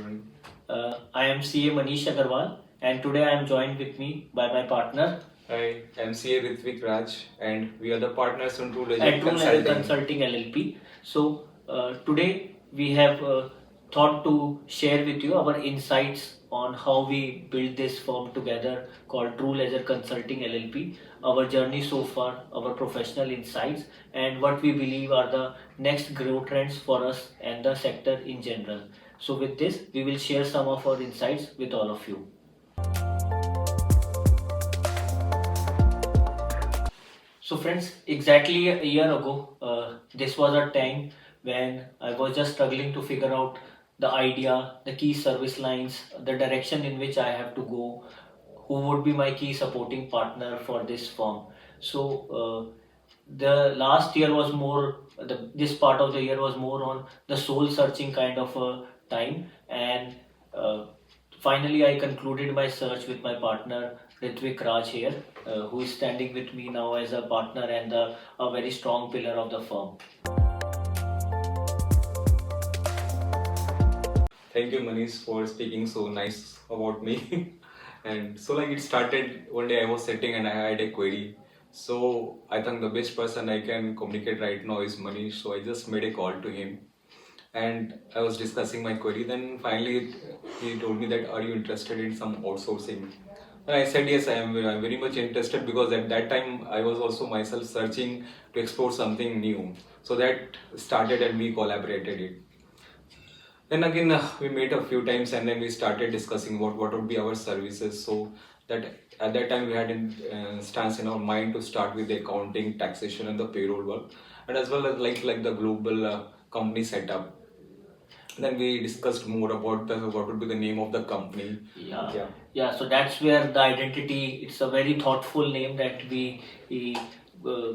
everyone. I am CA Manish Agarwal, and today I am joined with me by my partner Hi, I'm CA Ritvik Raj, and we are the partners on at TrueLedger TrueLedger Consulting. Consulting LLP. So today we have thought to share with you our insights on how we built this firm together called TrueLedger Consulting LLP, our journey so far, our professional insights, and what we believe are the next growth trends for us and the sector in general. So with this, we will share some of our insights with all of you. So friends, exactly a year ago, this was a time when I was just struggling to figure out the idea, the key service lines, the direction in which I have to go, who would be my key supporting partner for this firm. So the last year was more, this part of the year was more on the soul searching kind of a time, and uh, finally I concluded my search with my partner Ritvik Raj here, who is standing with me now as a partner and a very strong pillar of the firm. Thank you, Manish, for speaking so nice about me. And so, like, it started one day I was sitting and I had a query. So, I think the best person I can communicate right now is Manish. So, I just made a call to him and I was discussing my query. Then finally, he told me that, are you interested in some outsourcing? And I said yes, I'm very much interested because at that time I was also myself searching to explore something new. So that started and we collaborated it. Then again, we met a few times and then we started discussing what would be our services. So that at that time we had an stance in our mind to start with the accounting, taxation, and the payroll work, and as well as like the global company setup. Then we discussed more about what would be the name of the company. Yeah, so that's where the identity, it's a very thoughtful name that we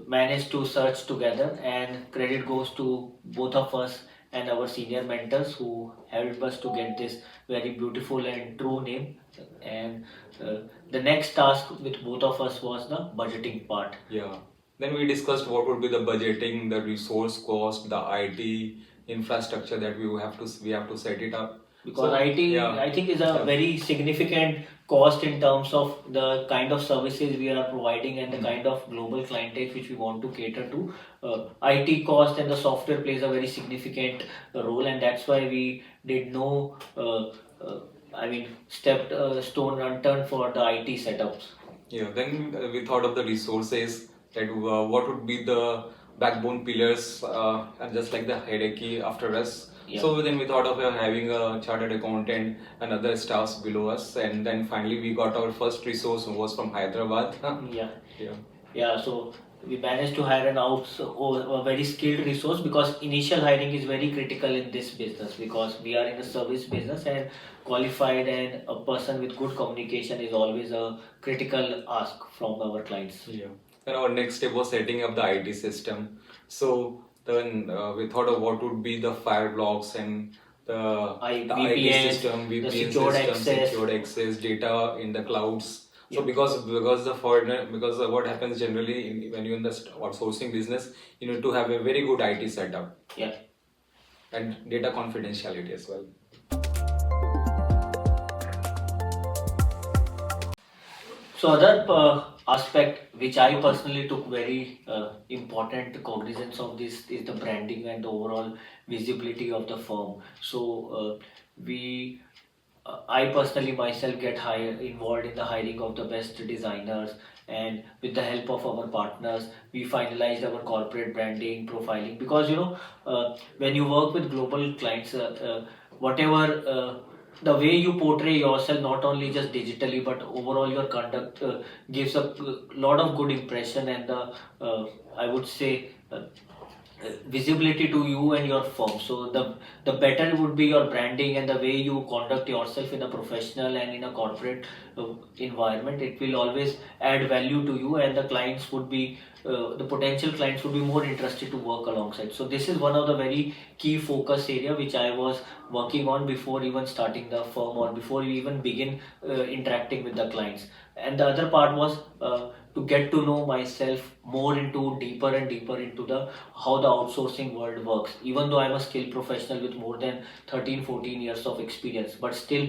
managed to search together, and credit goes to both of us and our senior mentors who helped us to get this very beautiful and true name. And uh, the next task with both of us was the budgeting part. Yeah. Then we discussed what would be the budgeting, the resource cost, the IT infrastructure that we have to set it up. Because So, IT, yeah. I think, is a Yeah. very significant cost in terms of the kind of services we are providing and the kind of global clientele which we want to cater to. IT cost and the software plays a very significant role, and that's why we did no, stepped stone unturned for the IT setups. Yeah, then we thought of the resources that what would be the backbone pillars and just like the hierarchy after us. Yeah. So then we thought of having a chartered accountant and other staffs below us, and then finally we got our first resource was from Hyderabad. Yeah. Yeah. Yeah, so we managed to hire a very skilled resource, because initial hiring is very critical in this business, because we are in the service business, and qualified and a person with good communication is always a critical ask from our clients. Yeah. And our next step was setting up the IT system. So then we thought of what would be the fire blocks and the IT VPN, system, the VPN secured system, access. secured access, data in the clouds. So Yeah. because the foreigner because what happens generally when you're in the outsourcing business, you need to have a very good IT setup. Yeah. And data confidentiality as well. So other aspect which I personally took very important cognizance of this is the branding and the overall visibility of the firm. So we I personally myself get involved in the hiring of the best designers, and with the help of our partners, we finalized our corporate branding, profiling. Because when you work with global clients, whatever the way you portray yourself, not only just digitally but overall your conduct gives a lot of good impression, and the I would say visibility to you and your firm. So the better would be your branding and the way you conduct yourself in a professional and in a corporate environment. It will always add value to you, and the clients would be the potential clients would be more interested to work alongside. So this is one of the very key focus area which I was working on before even starting the firm, or before you even begin interacting with the clients. And the other part was to get to know myself more into deeper and deeper into the how the outsourcing world works. Even though I'm a skilled professional with more than 13-14 years of experience, but still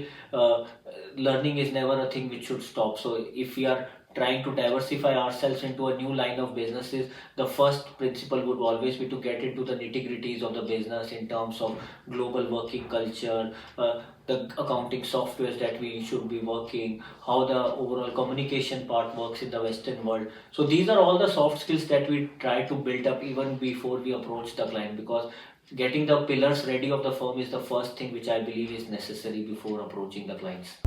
learning is never a thing which should stop. So if we are trying to diversify ourselves into a new line of businesses, the first principle would always be to get into the nitty gritties of the business in terms of global working culture, the accounting softwares that we should be working, how the overall communication part works in the Western world. So these are all the soft skills that we try to build up even before we approach the client, because getting the pillars ready of the firm is the first thing which I believe is necessary before approaching the clients.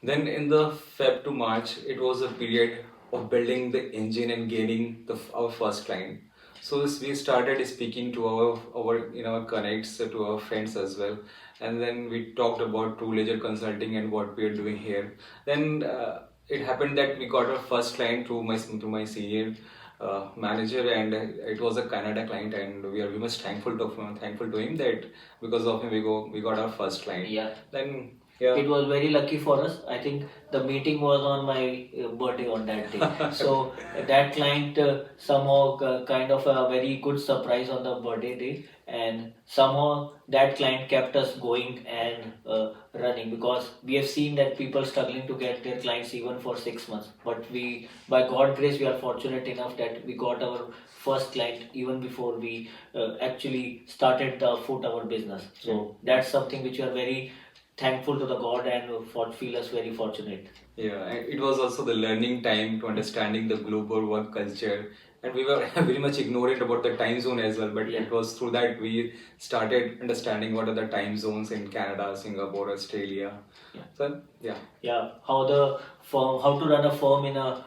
Then in the Feb to March, it was a period of building the engine and gaining our first client. So we started speaking to our connects, to our friends as well, and then we talked about TrueLedger Consulting and what we are doing here. Then it happened that we got our first client through my senior manager, and it was a Canada client, and we are very much thankful to him that because of him we got our first client. Yeah. Then yeah. It was very lucky for us. I think the meeting was on my birthday on that day. So that client somehow kind of a very good surprise on the birthday day, and somehow that client kept us going and running, because we have seen that people struggling to get their clients even for 6 months. But we, by God grace, we are fortunate enough that we got our first client even before we actually started the foot our business. So that's something which we are very thankful to the God and feel us very fortunate. Yeah, and it was also the learning time to understanding the global work culture, and we were very much ignorant about the time zone as well. But it was through that we started understanding what are the time zones in Canada, Singapore, Australia. So yeah, how the firm, how to run a firm in a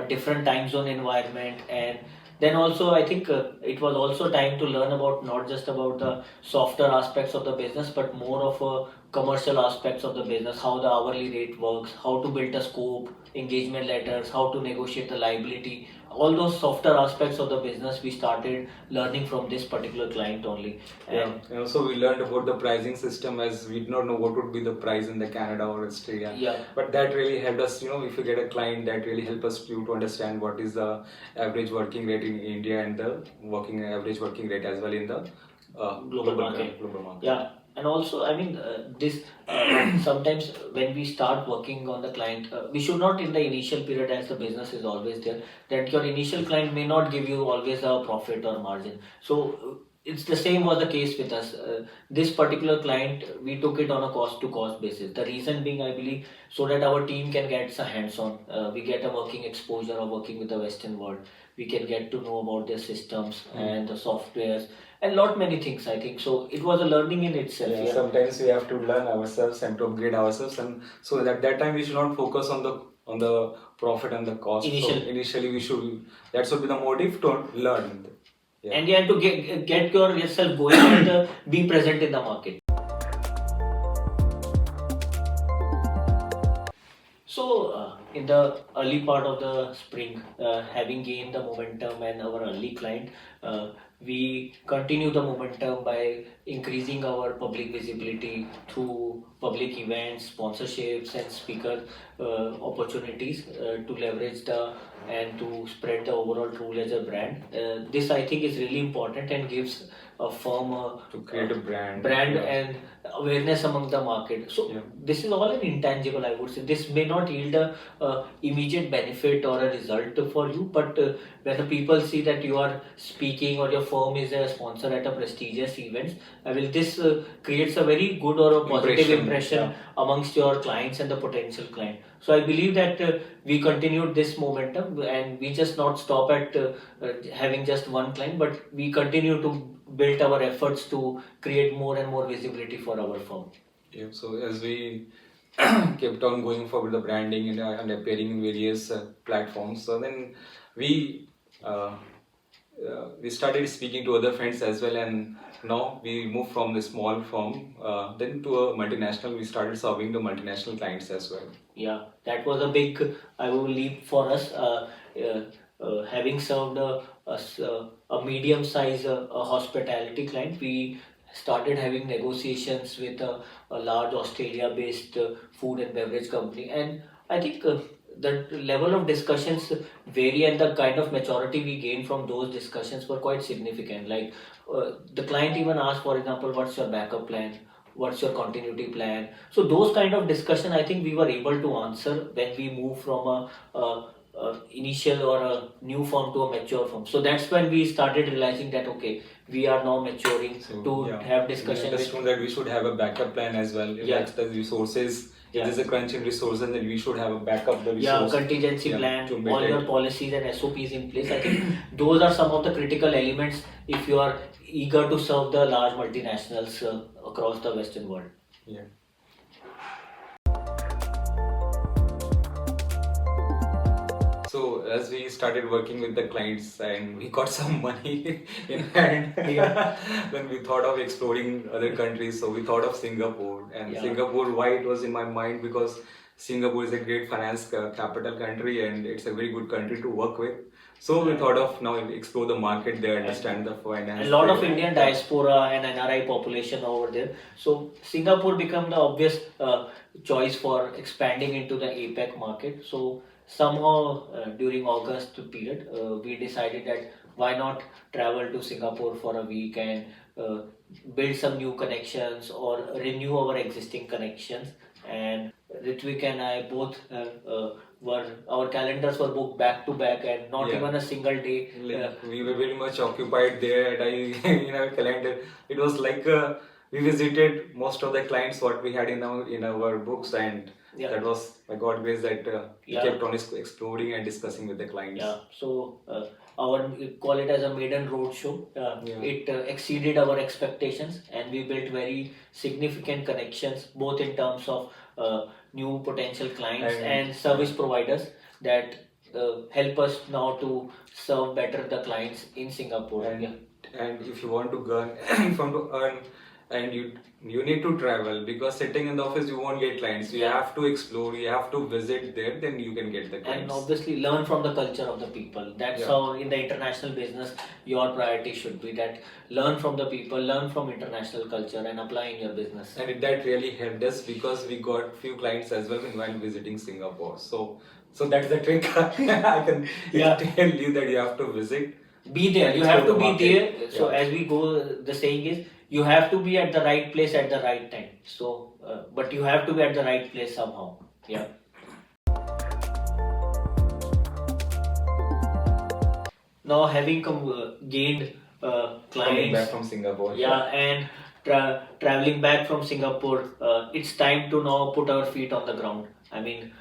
different time zone environment. And then also I think it was also time to learn about not just about the softer aspects of the business, but more of a commercial aspects of the business, how the hourly rate works, how to build a scope, engagement letters, how to negotiate the liability. All those softer aspects of the business we started learning from this particular client only. And also we learned about the pricing system, as we did not know what would be the price in the Canada or Australia. Yeah. But that really helped us, if you get a client, that really help us to understand what is the average working rate in India and the average working rate as well in the global market. Yeah. And also, I mean, this sometimes when we start working on the client, we should not in the initial period, as the business is always there, that your initial client may not give you always a profit or margin. So it's the same was the case with us. This particular client, we took it on a cost to cost basis. The reason being, I believe, so that our team can get a hands on. We get a working exposure of working with the Western world. We can get to know about their systems and the softwares and lot many things. I think so. It was a learning in itself. Yeah, sometimes we have to learn ourselves and to upgrade ourselves, and so at that time we should not focus on the profit and the cost. Initially we should, that should be the motive to learn. Yeah. And you have to get yourself going and be present in the market. So, in the early part of the spring, having gained the momentum and our early client, we continue the momentum by increasing our public visibility through public events, sponsorships, and speaker opportunities to leverage and to spread the overall TrueLedger brand. This I think is really important and gives a firm to create a brand and awareness among the market. So this is all an intangible, I would say. This may not yield a immediate benefit or a result for you, but when the people see that you are speaking or your firm is a sponsor at a prestigious events, this creates a very good or a positive impression amongst your clients and the potential client. So I believe that we continued this momentum, and we just not stop at having just one client, but we continue to build our efforts to create more and more visibility for our firm. Yeah, so as we kept on going forward the branding and appearing in various platforms, so then we started speaking to other friends as well, and now we moved from the small firm then to a multinational. We started serving the multinational clients as well. Yeah, that was a big, I will leap for us. Having served a medium-sized hospitality client, we started having negotiations with a large Australia-based food and beverage company, and I think the level of discussions vary, and the kind of maturity we gain from those discussions were quite significant. Like the client even asked, for example, what's your backup plan? What's your continuity plan? So those kind of discussion, I think we were able to answer when we move from a initial or a new firm to a mature firm. So that's when we started realizing that okay, we are now maturing So to yeah, have we discussion with. understood that we should have a backup plan as well. If Yeah. that's the resources, if Yeah. there's a crunch in resources, then we should have a backup the Yeah, resource. contingency Yeah, plan, to all your mitigate. policies and SOPs in place. I think those are some of the critical elements if you are eager to serve the large multinationals across the Western world. Yeah. So as we started working with the clients and we got some money in hand, Yeah. then we thought of exploring other countries. So we thought of Singapore. And Yeah. Singapore, why it was in my mind? Because Singapore is a great finance capital country and it's a very good country to work with. So we thought of now explore the market there, understand the finance. A lot of there. Indian diaspora and NRI population over there. So Singapore became the obvious choice for expanding into the APAC market. So somehow during August period, we decided that why not travel to Singapore for a week and uh, build some new connections or renew our existing connections. And Ritvik and I both were our calendars were booked back to back, and not Yeah. even a single day. Like, we were very much occupied there, and I in our calendar it was like we visited most of the clients what we had in our books, and Yeah. that was by God grace that we Yeah. kept on exploring and discussing with the clients. Yeah, so our we call it as a maiden road show. Yeah. It exceeded our expectations, and we built very significant connections, both in terms of new potential clients and service providers that help us now to serve better the clients in Singapore. And, Yeah. and if you want to earn, if you want to earn, and you need to travel, because sitting in the office you won't get clients. You Yeah. have to explore, you have to visit there, then you can get the clients. And obviously learn from the culture of the people. That's Yeah. how in the international business your priority should be, that learn from the people, learn from international culture and apply in your business. And that really helped us because we got few clients as well while visiting Singapore. So that's the trick. I can Yeah. tell you that you have to visit. Be there, you have to Explore the be market. there. So Yeah. as we go, the saying is you have to be at the right place at the right time. So but you have to be at the right place somehow. Yeah. Now having gained Coming clients, back from Singapore. yeah, and traveling back from Singapore, it's time to now put our feet on the ground. I mean,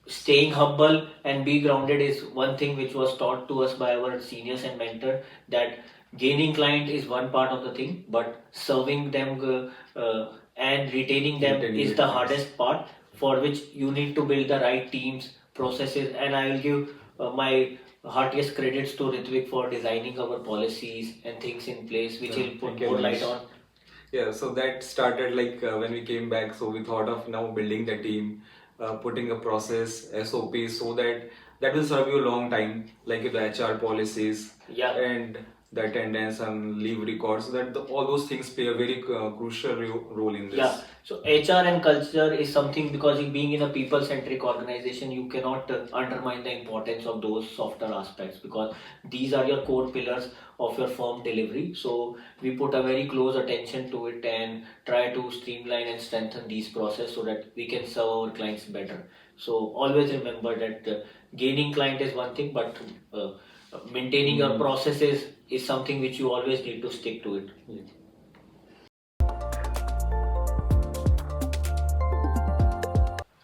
staying humble and be grounded is one thing which was taught to us by our seniors and mentor, that gaining client is one part of the thing, but serving them and retaining them Retaining is the the clients. hardest part, for which you need to build the right teams, processes, and I will give my heartiest credits to Ritvik for designing our policies and things in place, which Yeah, he'll put thank you, more light Manish. on. Yeah, so that started like when we came back. So we thought of now building the team, putting a process, SOP, so that will serve you a long time, like the HR policies Yeah. and the attendance and leave records. So that all those things play a very crucial role in this. Yeah, so HR and culture is something, because being in a people-centric organization, you cannot undermine the importance of those softer aspects, because these are your core pillars of your firm delivery. So we put a very close attention to it and try to streamline and strengthen these processes so that we can serve our clients better. So always remember that gaining client is one thing, but maintaining your processes is something which you always need to stick to it. Yeah.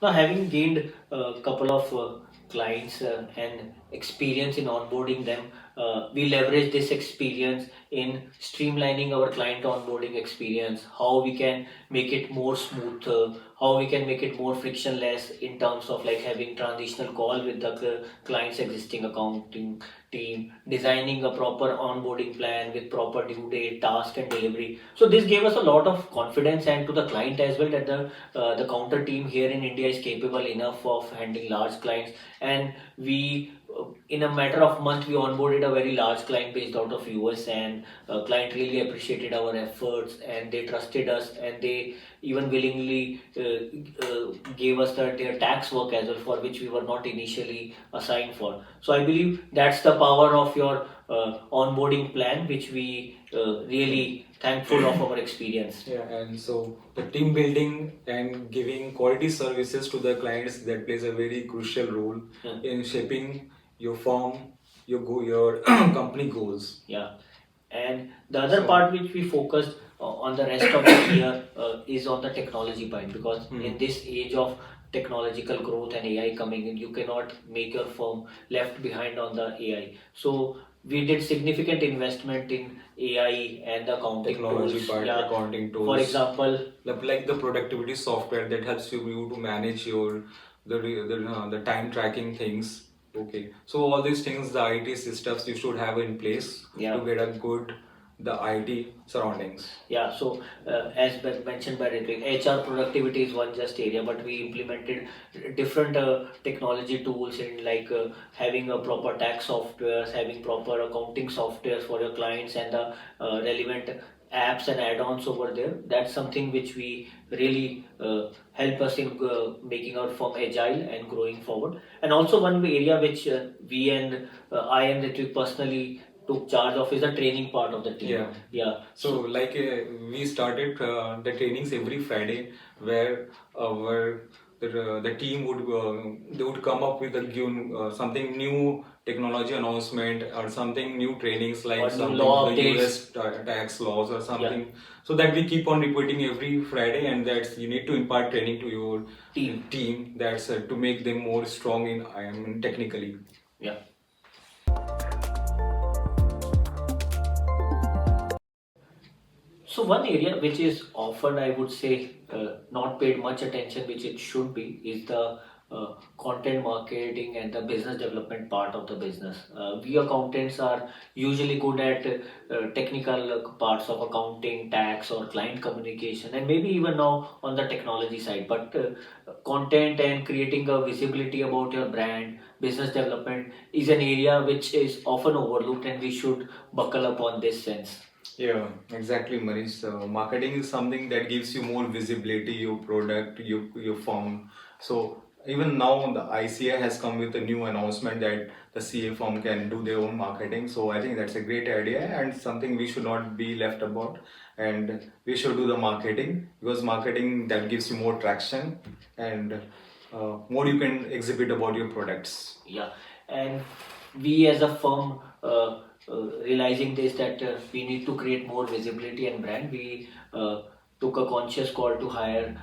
Now, having gained a couple of clients and experience in onboarding them, we leverage this experience in streamlining our client onboarding experience, how we can make it more smooth, how we can make it more frictionless in terms of like having transitional call with the client's existing accounting team, designing a proper onboarding plan with proper due date, task and delivery. So this gave us a lot of confidence, and to the client as well, that the counter team here in India is capable enough of handling large clients, and we in a matter of month, we onboarded a very large client based out of US, and client really appreciated our efforts, and they trusted us, and they even willingly gave us their tax work as well, for which we were not initially assigned for. So I believe that's the power of your onboarding plan, which we really thankful of our experience. Yeah, and so the team building and giving quality services to the clients, that plays a very crucial role Yeah. in shaping your firm, your company goals. Yeah, and the other So- part which we focused on the rest of the year is on the technology part, because in this age of technological growth and AI coming in, you cannot make your firm left behind on the AI. So we did significant investment in AI and the accounting Technology tools. part, Yeah. accounting tools. For example, like the productivity software that helps you to manage your the time tracking things. Okay, so all these things, the IT systems you should have in place Yeah. to get a good the IT surroundings. Yeah, so as mentioned by Ritvik, HR productivity is one just area, but we implemented different technology tools in, like having a proper tax softwares, having proper accounting softwares for your clients, and the relevant apps and add-ons over there. That's something which we really help us in making our firm agile and growing forward. And also one area which we and I and Ritvik personally took charge of is the training part of the team. Yeah. Yeah. So like we started the trainings every Friday, where our the team would they would come up with a something new technology announcement or something new trainings, like Or new something law the updates. US tax laws or something. So that we keep on repeating every Friday, and that's you need to impart training to your team. That's to make them more strong in technically. Yeah. So one area which is often, I would say, not paid much attention, which it should be, is the content marketing and the business development part of the business. We accountants are usually good at technical parts of accounting, tax, or client communication, and maybe even now on the technology side. But content and creating a visibility about your brand, business development is an area which is often overlooked, and we should buckle up on this sense. Yeah, exactly, Manish. So marketing is something that gives you more visibility, your product, your firm. So even now the ICA has come with a new announcement that the CA firm can do their own marketing. So I think that's a great idea and something we should not be left about. And we should do the marketing, because marketing that gives you more traction and more you can exhibit about your products. Yeah, and we as a firm, realizing this, that we need to create more visibility and brand, we took a conscious call to hire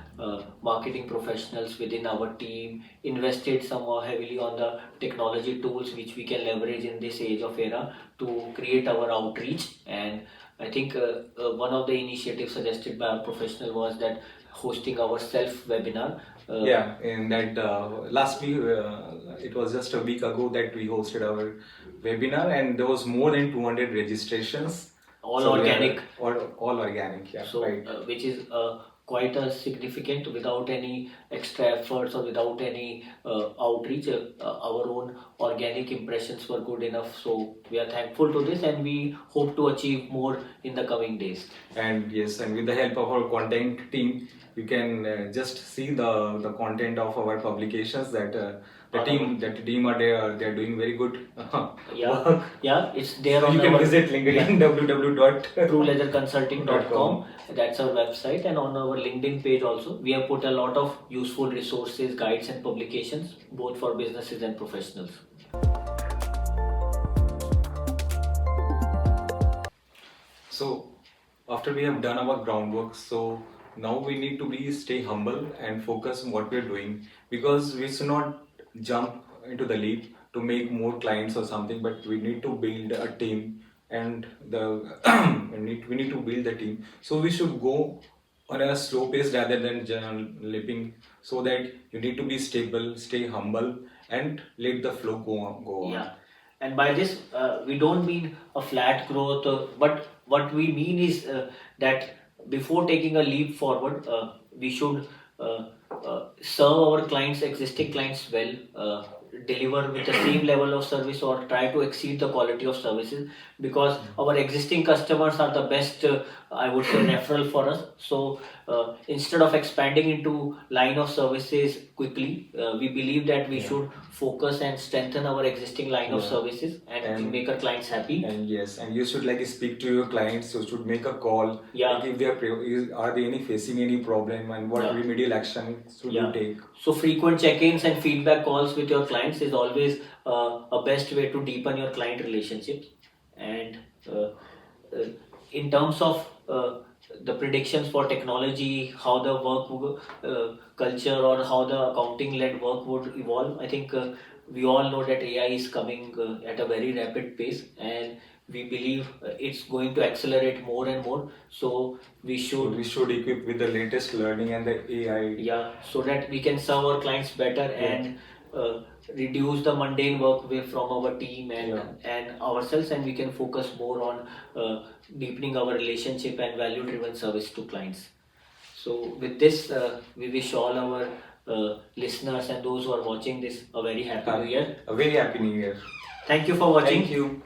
marketing professionals within our team, invested some more heavily on the technology tools which we can leverage in this age of era to create our outreach. And I think one of the initiatives suggested by our professional was that hosting our self webinar. Yeah, in that last week, it was just a week ago that we hosted our webinar, and there was more than 200 registrations. All So we are- organic. all organic, yeah, So, right. which is quite a significant, without any extra efforts or without any outreach. Our own organic impressions were good enough. So we are thankful to this, and we hope to achieve more in the coming days. And yes, and with the help of our content team, you can just see the content of our publications that the team are there. They're doing very good Yeah, work. yeah, it's there So on you can our visit LinkedIn TrueLedgerConsulting.com. That's our website, and on our LinkedIn page also, we have put a lot of useful resources, guides, and publications, both for businesses and professionals. So after we have done our groundwork, so now we need to be stay humble and focus on what we're doing, because we should not jump into the leap to make more clients or something, but we need to build a team and the we need to build the team. So we should go on a slow pace rather than leaping, so that you need to be stable, stay humble, and let the flow go on. Yeah, and by this, we don't mean a flat growth, but what we mean is that before taking a leap forward, we should serve our clients, existing clients well, deliver with the same level of service or try to exceed the quality of services, because our existing customers are the best, I would say, referral for us. So instead of expanding into line of services quickly, we believe that we should focus and strengthen our existing line of services and make our clients happy. And yes, and you should like speak to your clients. You should make a call. Yeah. Like if they are they any facing any problem and what remedial action should you take? So frequent check-ins and feedback calls with your clients is always a best way to deepen your client relationships. And in terms of the predictions for technology, how the work culture or how the accounting-led work would evolve, I think we all know that AI is coming at a very rapid pace, and we believe it's going to accelerate more and more. So we should equip with the latest learning and the AI. So that we can serve our clients better and reduce the mundane work away from our team and ourselves, and we can focus more on deepening our relationship and value driven service to clients. So with this, we wish all our listeners and those who are watching this a very happy new year. A very happy new year. Thank you for watching. Thank you.